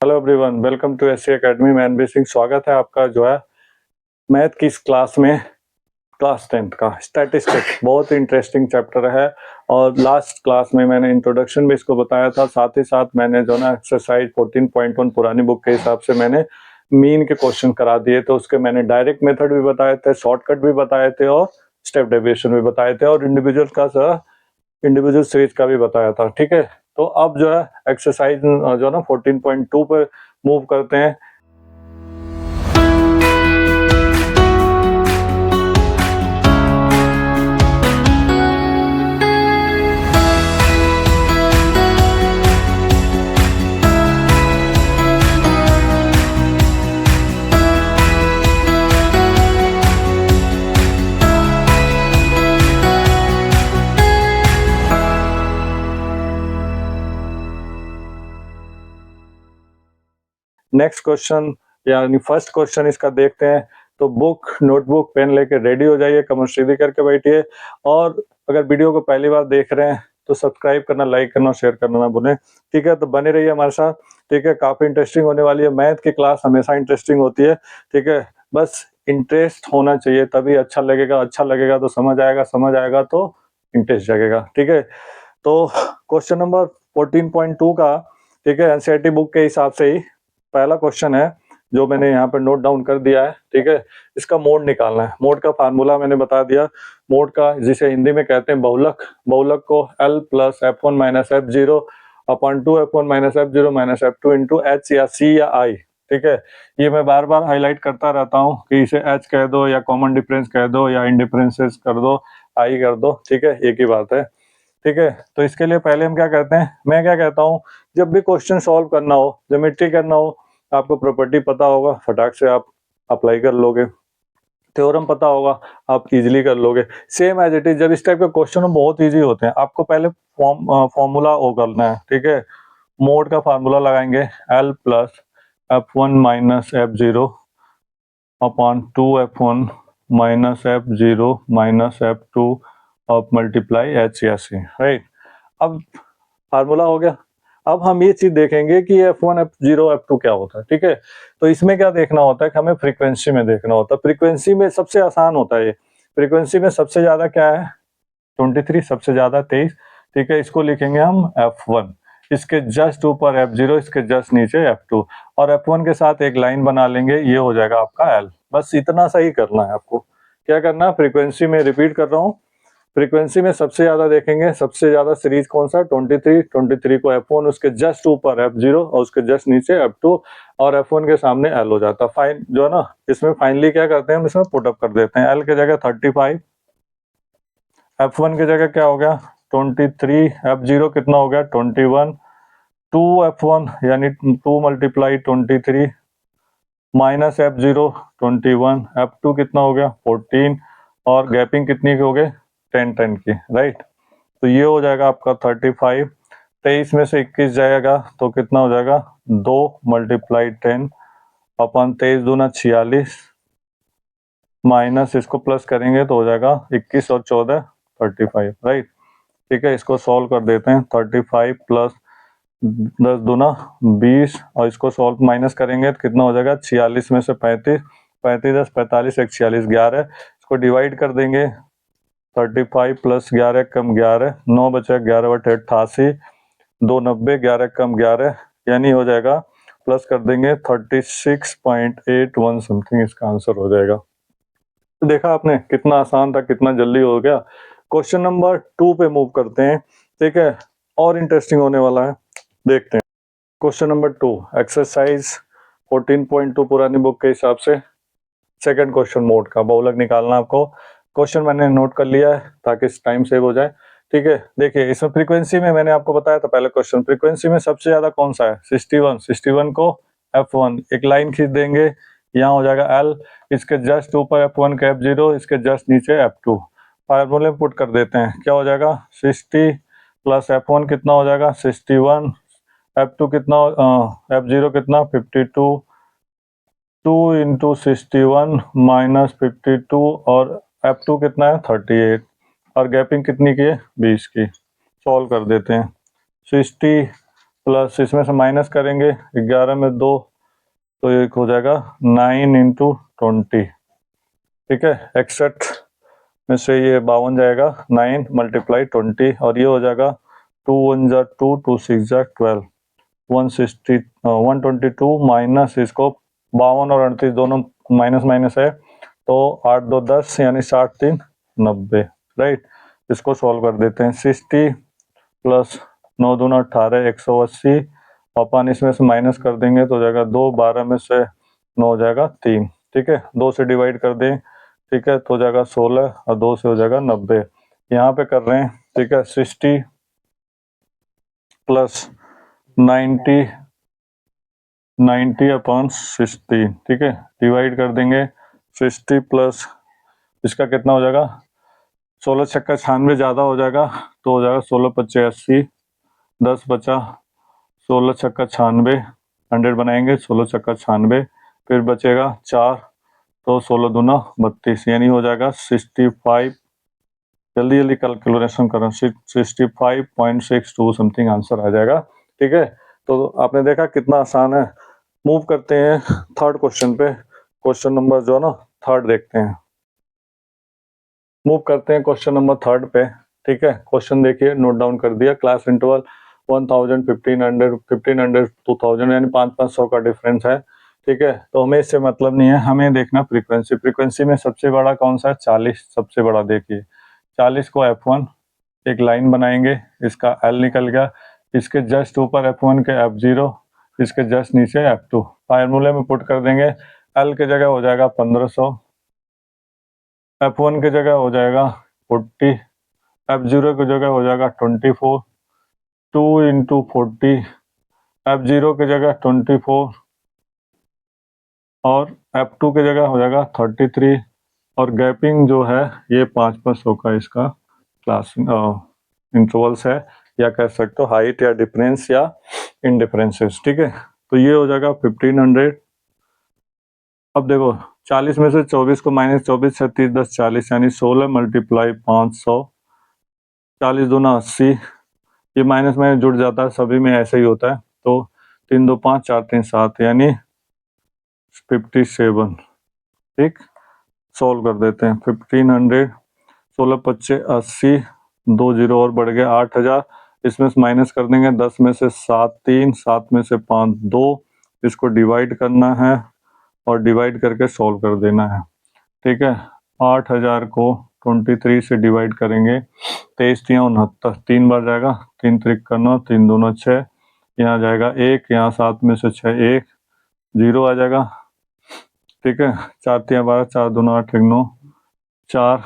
Hello everyone, welcome to SC academy. मैं NB Singh, स्वागत है आपका जो है मैथ की इस क्लास में। क्लास 10th का स्टैटिस्टिक्स बहुत ही इंटरेस्टिंग चैप्टर है और लास्ट क्लास में मैंने इंट्रोडक्शन में इसको बताया था, साथ ही साथ मैंने जो ना एक्सरसाइज 14.1 पुरानी बुक के हिसाब से मैंने मीन के क्वेश्चन करा दिए। तो उसके मैंने डायरेक्ट मेथड भी बताए थे, शॉर्टकट भी बताए थे और स्टेप डेविएशन भी बताए थे और इंडिविजुअल सीरीज का भी बताया था। ठीक है, तो अब जो है एक्सरसाइज जो ना 14.2 पे मूव करते हैं। नेक्स्ट क्वेश्चन यानी फर्स्ट क्वेश्चन इसका देखते हैं। तो बुक, नोटबुक, पेन लेके रेडी हो जाइए, कमेंट्स रेडी करके बैठिए और अगर वीडियो को पहली बार देख रहे हैं तो सब्सक्राइब करना, लाइक करना, शेयर करना ना भूलें। ठीक है, तो बने रहिए हमारे साथ। ठीक है, काफी इंटरेस्टिंग होने वाली है। मैथ की क्लास हमेशा इंटरेस्टिंग होती है। ठीक है, बस इंटरेस्ट होना चाहिए तभी अच्छा लगेगा। अच्छा लगेगा तो समझ आएगा, समझ आएगा तो इंटरेस्ट जगेगा। ठीक है, तो क्वेश्चन नंबर 14.2 का, ठीक है, एनसीईआरटी बुक के हिसाब से ही पहला क्वेश्चन है जो मैंने यहाँ पर नोट डाउन कर दिया है। ठीक है, इसका मोड निकालना है। मोड का फार्मूला मैंने बता दिया। मोड का, जिसे हिंदी में कहते हैं बहुलक, बहुलक को L plus F1 minus F0 upon 2 F1 minus F0 minus F2 into H या C या I। ठीक है, ये मैं बार बार हाईलाइट करता रहता हूँ कि इसे H कह दो या कॉमन डिफरेंस कह दो या इंडिफरेंसेस कर दो, I कर दो। ठीक है, एक ही बात है। ठीक है, तो इसके लिए पहले हम क्या करते हैं, मैं क्या कहता हूँ, जब भी क्वेश्चन सॉल्व करना हो, ज्योमेट्री करना हो, आपको प्रॉपर्टी पता होगा, फटाक से आप अप्लाई कर लोगे। थ्योरम पता होगा, आप इजीली कर लोगे। सेम एज इट इज, जब इस टाइप के क्वेश्चन बहुत इजी होते हैं, आपको पहले फॉर्मूला ओ करना है। ठीक है, मोड का फार्मूला लगाएंगे L plus F1 minus F0 upon 2F1 minus F0 minus F2 और मल्टीप्लाई H या C। राइट, अब फार्मूला हो गया। अब हम ये चीज देखेंगे कि F1 F0 F2 क्या होता है। ठीक है, तो इसमें क्या देखना होता है कि हमें फ्रीक्वेंसी में देखना होता है। फ्रीक्वेंसी में सबसे आसान होता है ये। फ्रीक्वेंसी में सबसे ज्यादा क्या है, 23, सबसे ज्यादा 23। ठीक है, इसको लिखेंगे हम F1, इसके जस्ट ऊपर F0, इसके जस्ट नीचे F2 और F1 के साथ एक लाइन बना लेंगे, ये हो जाएगा आपका L। बस इतना सा ही करना है आपको। क्या करना है, फ्रीक्वेंसी में रिपीट कर रहा हूँ, फ्रीक्वेंसी में सबसे ज्यादा देखेंगे, सबसे ज्यादा सीरीज कौन सा, 23। 23 को F1, उसके जस्ट ऊपर F0 और उसके जस्ट नीचे F2 और F1 के सामने L हो जाता है। फाइन जो है ना, इसमें फाइनली क्या करते हैं, हम इसमें पुटअप कर देते हैं। L के जगह 35, F1 की जगह क्या हो गया 23, F0 कितना हो गया 21, 2F1 यानी 2 मल्टीप्लाई 23 माइनस F0 21, F2 कितना हो गया 14 और गैपिंग कितनी की हो गई 10 की। राइट, तो ये हो जाएगा आपका 35। 23 में से 21 जाएगा तो कितना हो जाएगा 2 मल्टीप्लाई 10 अपन 23 दूना 46 माइनस इसको प्लस करेंगे तो हो जाएगा 21 और 14 35। राइट, ठीक है, इसको सॉल्व कर देते हैं। 35 प्लस 10 दूना 20 और इसको सॉल्व माइनस करेंगे तो कितना हो जाएगा 46 में से 35, 35 10 45, 1 46 11। इसको डिवाइड कर देंगे, 35 प्लस 11 कम 11, 9 बचा 11 बटे 88, 2 90, 11 कम 11 यानी हो जाएगा, प्लस कर देंगे 36.81 समथिंग इसका आंसर हो जाएगा। तो देखा आपने कितना आसान था, कितना जल्दी हो गया। क्वेश्चन नंबर 2 पे मूव करते हैं। ठीक है, और इंटरेस्टिंग होने वाला है, देखते हैं। क्वेश्चन नंबर 2, एक्सरसाइज 14.2 पुरानी बुक के हिसाब से सेकंड क्वेश्चन, मोड का बहुलक निकालना आपको। क्वेश्चन मैंने नोट कर लिया है ताकि टाइम सेव हो जाए। ठीक है, देखिए इसमें फ्रीक्वेंसी में मैंने आपको बताया था पहले क्वेश्चन, फ्रीक्वेंसी में सबसे ज्यादा कौन सा है 61। 61 को F1 एक लाइन खींच देंगे, यहाँ हो जाएगा L, इसके जस्ट ऊपर F1 के F0, इसके जस्ट नीचे F2। फार्मूले पुट कर देते हैं, क्या हो जाएगा 60 प्लस F1 कितना हो जाएगा 61, F2 कितना, F0 कितना 52, 2 इंटू 61 माइनस 52 और F2 कितना है 38 और गैपिंग कितनी की है 20 की। सॉल्व कर देते हैं, 60 प्लस इसमें से माइनस करेंगे 11 में 2 तो एक हो जाएगा 9 इंटू 20, ठीक है। 61 में से ये 52 जाएगा, 9 मल्टीप्लाई 20 और ये हो जाएगा 2 1 जा 2 2 6 जा 12, 122 माइनस इसको 52 और 38 दोनों माइनस माइनस है तो 8 2 10 यानी 60 3 90, राइट। इसको सॉल्व कर देते हैं। 60 प्लस 9 दूना 18 180, अपन इसमें से माइनस कर देंगे तो हो जाएगा 2, 12 में से 9 हो जाएगा 3, ठीक है। 2 से डिवाइड कर दें, ठीक है, तो हो जाएगा 16 और 2 से हो जाएगा 90। यहाँ पे कर रहे हैं, ठीक है। 60 प्लस 90 अपॉन 16, ठीक है, डिवाइड कर देंगे। 60 प्लस इसका कितना हो जाएगा, 16 छक्का 96 ज़्यादा हो जाएगा तो हो जाएगा 16 पच्चे 80, 10 बचा, 16 छक्का 96, 100 बनाएंगे, 16 छक्का 96, फिर बचेगा 4 तो 16 दूना 32 यानी हो जाएगा 65, जल्दी जल्दी कैलकुलेशन करो, 65.62 समथिंग आंसर आ जाएगा, ठीक है। तो आपने देखा कितना आसान है। मूव करते हैं थर्ड क्वेश्चन पे, क्वेश्चन नंबर जो है ना थर्ड देखते हैं। मूव करते हैं क्वेश्चन नंबर थर्ड पे, ठीक है। क्वेश्चन देखिए, नोट डाउन कर दिया। क्लास इंटरवल 1000 1500 2000 यानी 500 का डिफरेंस है, ठीक है। तो हमें इससे मतलब नहीं है, हमें देखना फ्रीक्वेंसी। फ्रीक्वेंसी में सबसे बड़ा कौन सा है, 40 सबसे बड़ा। देखिए 40 को F1 एक लाइन बनाएंगे, इसका L निकल गया, इसके जस्ट ऊपर F1 के F0, इसके जस्ट नीचे F2। फार्मूले में पुट कर देंगे, L की जगह हो जाएगा 1500, F1 की जगह हो जाएगा 40, F0 की जगह हो जाएगा 24, 2 इंटू 40, F0 की जगह 24 और F2 की जगह हो जाएगा 33 और गैपिंग जो है ये 500 का इसका क्लास इंटरवल्स है, या कह सकते हो हाइट या डिफरेंस या इंडिफरेंसेस, ठीक है। तो ये हो जाएगा 1500। अब देखो 40 में से 24 को माइनस 24 36 10 40 यानी 16 मल्टीप्लाई 500, 40 दूना 80, ये माइनस माइनस जुड़ जाता है, सभी में ऐसे ही होता है। तो 3 2 5 4 3 7 यानी 57, ठीक। सॉल्व कर देते हैं। 1500, 16 पच्चे 80, 2 जीरो और बढ़ गया 8000, इसमें से माइनस कर देंगे। 10 में से 7 3, 7 में से 5 2, इसको डिवाइड करना है और डिवाइड करके सॉल्व कर देना है, ठीक है। 8000 को 23 से डिवाइड करेंगे, 23 3 69, 3 बार जाएगा, 3 त्रिक करना, 3 दूना 6, यहाँ जाएगा 1, यहाँ 7 में से 6 1 0 आ जाएगा, ठीक है। 4 3 12, 4 दूना 8 1 9, 4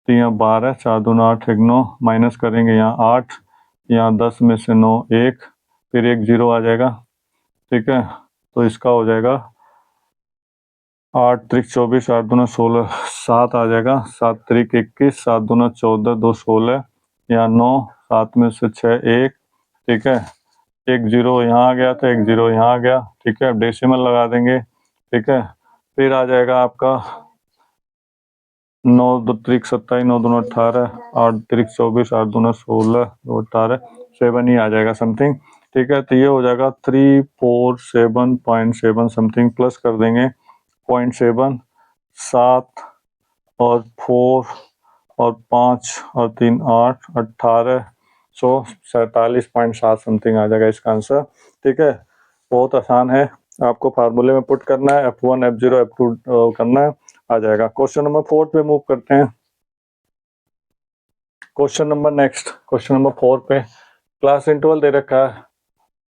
3 12, 4 दूना 8 1 9, माइनस करेंगे यहाँ 8, यहाँ 10 में से 9 1, फिर 1 0 आ जाएगा, ठीक है। तो इसका हो जाएगा 8 त्रिक 24, 8 दूना 16, 7 आ जाएगा, 7 त्रिक 21, 7 दूना 14, 2 16, यहाँ 9, 7 में से 6 1, ठीक है। 1 0 यहाँ आ गया तो 1 0 यहाँ आ गया, ठीक है। डेसिमल लगा देंगे, ठीक है। फिर आ जाएगा आपका 9 2 त्रिक 27, 9 दूना 18, 8 त्रिक 24, 8 दूना 16, 2 18, 7 ही आ जाएगा समथिंग, ठीक है। तो ये हो जाएगा 347.7 समथिंग, प्लस कर देंगे 0.7, 7 और 4 और 5 और 3 8, 1847.7 समथिंग आ जाएगा इसका आंसर, ठीक है। बहुत आसान है, आपको फार्मूले में पुट करना है, F1 F0 F2 करना है, आ जाएगा। क्वेश्चन नंबर 4 पे मूव करते हैं। क्वेश्चन नंबर 4 पे क्लास इंटरवल दे रखा है,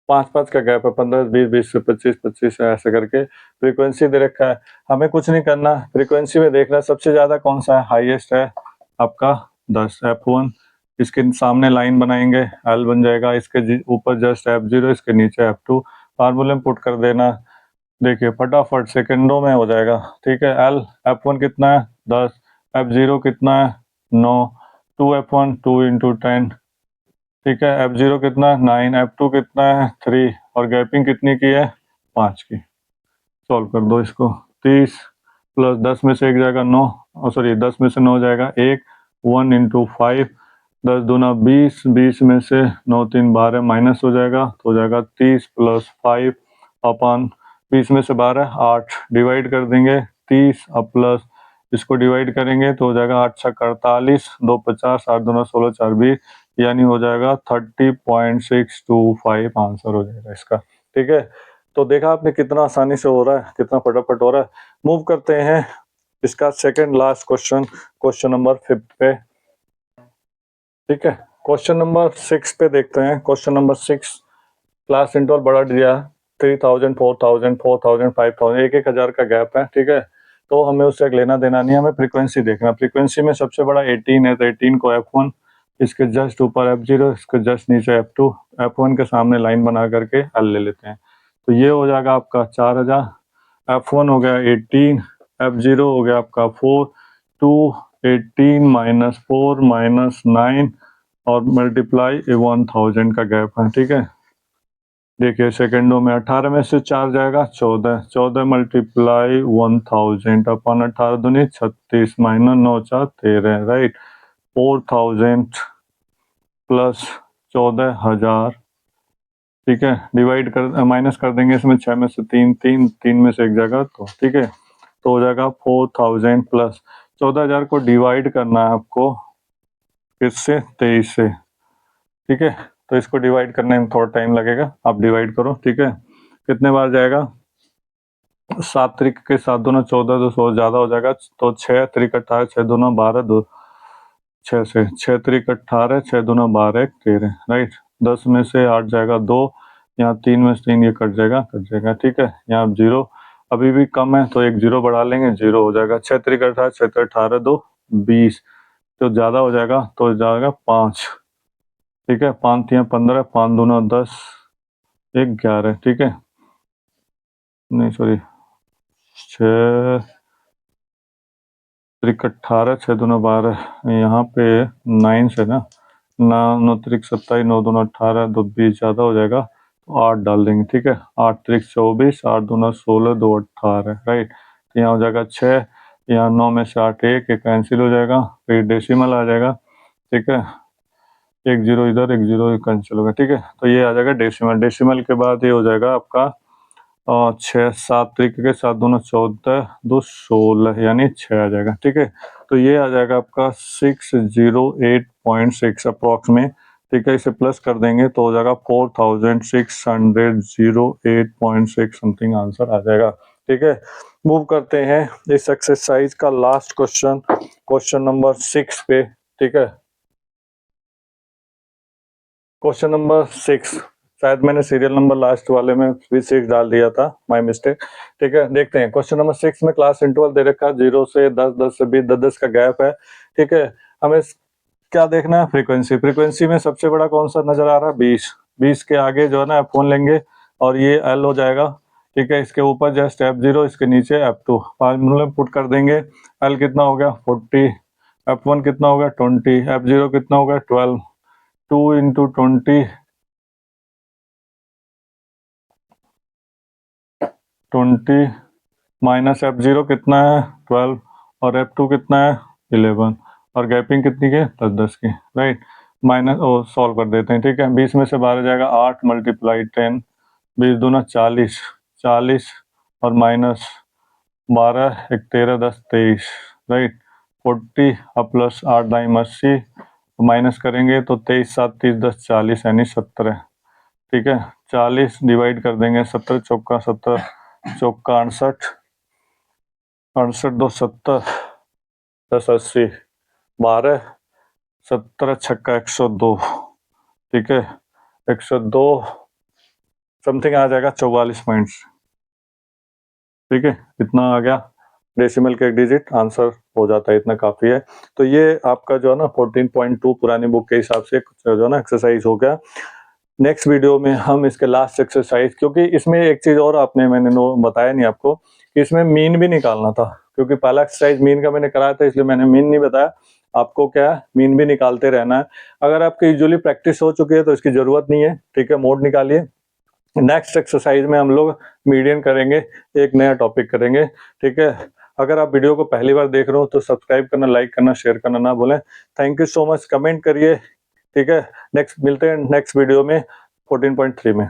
5 का गैप है, 15 20 20 से 25 25 ऐसे करके। फ्रीक्वेंसी दे रखा है, हमें कुछ नहीं करना, फ्रीक्वेंसी में देखना सबसे ज्यादा कौन सा है, हाईएस्ट है आपका 10 F1, इसके सामने लाइन बनाएंगे, L बन जाएगा, इसके ऊपर जस्ट F0, इसके नीचे F2, फार्मूले में पुट कर देना। देखिए फटाफट सेकंडों में हो जाएगा, ठीक है। L F1 कितना है 10, F0 कितना है 9, 2 F1 2 इंटू 10, ठीक है। F0 कितना है 9, F2 कितना है 3 और गैपिंग कितनी की है 5 की। सॉल्व कर दो इसको, 30 प्लस 10 में से 1 जाएगा 9, और सॉरी 10 में से 9 जाएगा 1, 1 इंटू 5 10 दूना 20, 20 में से 9 3 12 माइनस हो जाएगा तो हो जाएगा 30 प्लस 5 अपन 20 में से 12 8 डिवाइड कर देंगे 30 अब प्लस इसको डिवाइड करेंगे तो हो जाएगा 8 छक 48 2 50 8 दूना 16 4 20 यानी हो जाएगा 30.625 आंसर हो जाएगा इसका। ठीक है, तो देखा आपने कितना आसानी से हो रहा है, कितना फटाफट हो रहा है। मूव करते हैं इसका second last question, question number 5 पे। ठीक है, क्वेश्चन नंबर 6 पे देखते हैं। क्वेश्चन नंबर 6 क्लास इंटरवल बड़ा दिया 3000 4000 4000 5000 1,000 का गैप है। ठीक है, तो हमें उससे लेना देना नहीं, हमें फ्रीक्वेंसी देखना। फ्रीक्वेंसी में सबसे बड़ा 18 है तो 18 को F1, इसके जस्ट ऊपर F0, इसके जस्ट नीचे F2, F1 के सामने लाइन बना करके हल ले लेते हैं। तो ये हो जाएगा आपका 4000, F1 हो गया 18, F0 हो गया आपका 4, 2 18 माइनस 4 माइनस 9 और मल्टीप्लाई 1000 का गैप है। ठीक है, देखिए सेकेंडों में 18 में से 4 जाएगा 14, 14 मल्टीप्लाई 1000 अपन 18 दूनी 36 माइनस 9 4 13, राइट। 4000 प्लस 14000, ठीक है, डिवाइड कर माइनस कर देंगे इसमें 6 में से 3 3 3 में से एक जगह तो ठीक है, तो हो जाएगा 4000 प्लस 14000 को डिवाइड करना है आपको किससे, 23 से। ठीक है, तो इसको डिवाइड करने में थोड़ा टाइम लगेगा, आप डिवाइड करो। ठीक है, कितने बार जाएगा, 7 त्रिक के 7 दूना 14, 2 100 ज्यादा हो जाएगा तो 6 त्रिक 18, 6 दूना 12, 2 6 से 6 त्रिक 18, 6 दूना 12 13, राइट। 10 में से 8 जाएगा 2, यहाँ 3 में से 3 ये कट जाएगा। ठीक है, यहाँ 0 अभी भी कम है तो एक 0 बढ़ा लेंगे, 0 हो जाएगा। 6 त्रिक 18, 6 त्रिक 18 2 20, तो ज्यादा हो जाएगा तो जाएगा 5। ठीक है, 5 यहाँ 15, 5 दूना 10 11, ठीक है, नहीं सॉरी 6 त्रिक 18, 6 दूना 12, यहाँ पे 9 से ना 9 त्रिक 27, 9 दूना 18, 2 20 ज़्यादा हो जाएगा तो 8 डाल देंगे। ठीक है, 8 त्रिक 24, 8 दूना 16, 2 18, राइट। तो यहाँ हो जाएगा 6, यहाँ 9 में से 8 1 कैंसिल हो जाएगा, फिर डेसिमल आ जाएगा। ठीक है, एक 0 इधर, एक 0 कैंसिल होगा। ठीक है, तो ये आ जाएगा डेसिमल। डेसिमल के बाद ये हो जाएगा आपका 6 7 तरीके के 7 दूना 14, 2 16 यानी 6 आ जाएगा। ठीक है, तो ये आ जाएगा आपका 608.6 अप्रॉक्स में। ठीक है, इसे प्लस कर देंगे तो हो जाएगा 4608.6 समथिंग आंसर आ जाएगा। ठीक है, मूव करते हैं इस एक्सरसाइज का लास्ट क्वेश्चन, क्वेश्चन नंबर 6 पे। ठीक है, क्वेश्चन नंबर 6, शायद मैंने सीरियल नंबर लास्ट वाले में भी 6 डाल दिया था, माय मिस्टेक। ठीक है, देखते हैं क्वेश्चन नंबर 6 में क्लास इंटरवल दे रखा है 0 से 10, 10 से 20, 10 10 का गैप है। ठीक है, हमें क्या देखना है, फ्रीक्वेंसी। फ्रीक्वेंसी में सबसे बड़ा कौन सा नजर आ रहा है, 20। 20 के आगे जो है ना F1 लेंगे और ये L हो जाएगा। ठीक है, इसके ऊपर जस्ट F0, इसके नीचे F2, फार्मूला पुट कर देंगे। L कितना हो गया 40, F1 कितना हो गया 20, F0 कितना हो गया 12, 2 इंटू 20 माइनस F0 कितना है 12 और F2 कितना है 11 और गैपिंग कितनी की 10 10 की, राइट। माइनस सॉल्व कर देते हैं। ठीक है, 20 में से 12 जाएगा 8 मल्टीप्लाई 10, 20 दूना 40, 40 और माइनस 12 एक 13 10 23, राइट। 40 और प्लस 8 दाई 80, माइनस करेंगे तो 23 7 30 10 40 यानी 17। ठीक है, 40 डिवाइड कर देंगे 17 चौका 17 चौका 68, 68 2 70, 10 80, 12 17 छक्का 102। ठीक है, 102 समथिंग आ जाएगा 44 पॉइंट्स। ठीक है, इतना आ गया, डेसिमल के एक डिजिट आंसर हो जाता है, इतना काफी है। तो ये आपका जो है ना 14.2 पुरानी बुक के हिसाब से जो है ना एक्सरसाइज हो गया। नेक्स्ट वीडियो में हम इसके लास्ट एक्सरसाइज, क्योंकि इसमें एक चीज और मैंने बताया नहीं आपको कि इसमें मीन भी निकालना था, क्योंकि पहला एक्सरसाइज मीन का मैंने कराया था इसलिए मैंने मीन नहीं बताया। आपको क्या है, मीन भी निकालते रहना है। अगर आपकी यूजुअली प्रैक्टिस हो चुकी है तो इसकी जरूरत नहीं है। ठीक है, मोड निकालिए। नेक्स्ट एक्सरसाइज में हम लोग मीडियन करेंगे, एक नया टॉपिक करेंगे। ठीक है, अगर आप वीडियो को पहली बार देख रहे हो तो सब्सक्राइब करना, लाइक करना, शेयर करना ना भूलें। Thank you so much. Comment करिए ठीक है, नेक्स्ट मिलते हैं नेक्स्ट वीडियो में 14.3 में।